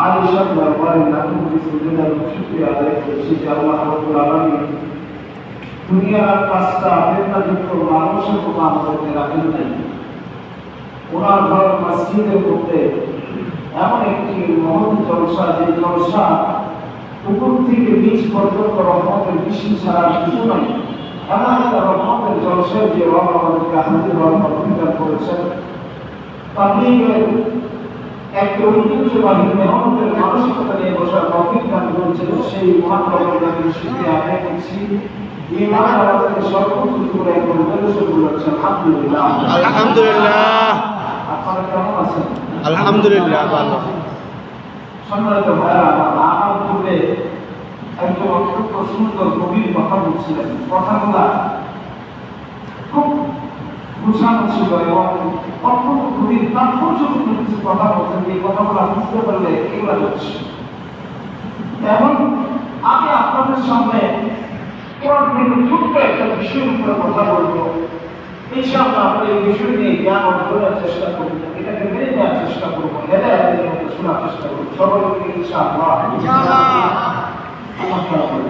আয়েশার দরবারে লাখো সুজুদের শুকরিয়া আদায় করছি যে আল্লাহ রাব্বুল আলামিন দুনিয়ার পাঁচটা ফেতনাযুক্ত মানুষের কথা আমাদেরকে রাখেন নাই। ওনার ঘর মসজিদের মধ্যে এমন একটি মহৎ জলসা, যে জলসা উপর থেকে নিচ পর্যন্ত রহমতের বৃষ্টি ছাড়া কিছু নয়। এমন একটা রহমতের জলসায় যে রব আমাদেরকে হাজির হওয়ার অধিকার করেছেন। তাবলীগের একটা ঐতিহ্যবাহী মেহনতের মানসিকতা নিয়ে বসার তৌফিক দান করেছেন, সেই মহান রবের কাছে শুকরিয়া আদায় করছি। ইমান আমাদেরকে সর্বোচ্চ করে একজন বলেছেন বলেছেন আলহামদুলিল্লাহ। আলহামদুলিল্লাহ। আপনারা কেমন আছেন? আলহামদুলিল্লাহ ভালো। সম্মানিত ভাইরা, আমার পূর্বে একজন অত্যন্ত সুন্দর গভীর কথা বলছিলেন। কথাগুলা খুব গুছানো ছিল এবং অত্যন্ত গভীর তাৎপর্যপূর্ণ কিছু কথা বলছেন। এই কথাগুলো বুঝতে পারলে এগুলা হচ্ছে। এখন আমি আপনাদের সামনে কোরআন থেকে ছোট্ট একটা বিষয়ের উপরে কথা বলবো। ইনশাআল্লাহ আমরা এই বিষয় নিয়ে জ্ঞান অর্জনের চেষ্টা করব, এটাকে মেনে নেওয়ার চেষ্টা করবো, হেদায়েতের মধ্যে শোনার চেষ্টা করবো সকলকে ইনশাআল্লাহ। আল্লাহু আকবার।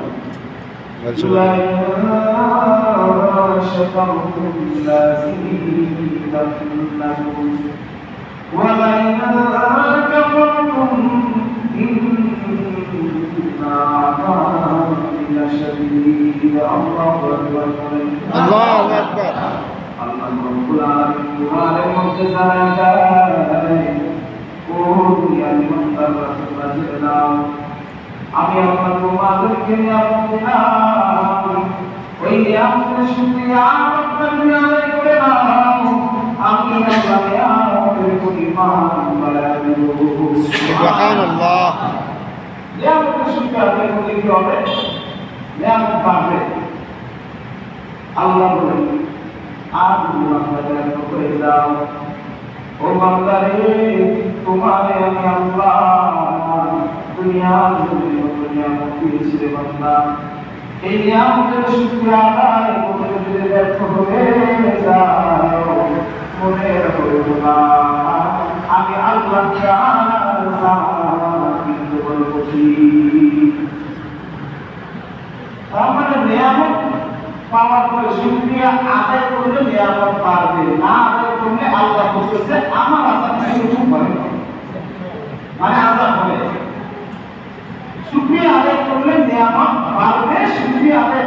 আল্লাহ রাব্বুল আলামিন কুরআনের মধ্যে জানায়, ও দুনিয়ার মুত্তার রাসূলুল্লাহ, আমি আল্লাহ তোমাদেরকে নিয়ামত দিলাম, ওই নিয়ামতের শুকরিয়া আপনারা আদায় করে নাও। আমি আল্লাহ নিয়ামতের প্রতি মান বাড়ায় দেব। সুবহানাল্লাহ। নিয়ামতের শুকরিয়া আদায় করলে কি হবে? নিয়ামত বাড়বে। আল্লাহ বলেন, আর বান্দাদের করে দাও, ও বান্দারে তোমারে আমি আল্লাহ দুনিয়ার নিয়ামত দিয়েছি রে বান্দা। এই নিয়ামতের শুকরিয়া আদায় করতে যদি ব্যর্থ হয়ে যাও, মনে করো না আমি আল্লাহ কিন্তু বড় কঠিন। তার নিয়ামত পাওয়ার পরে শুকরিয়া আদায় করলে নিয়ামত পাবে, না আদায় করলে আল্লাহ বলতেছে আমার আযাব শুরু করে, মানে আযাব হবে। শুকরিয়া আদায় করলে নিয়ামত পাবে, শুকরিয়া আদায়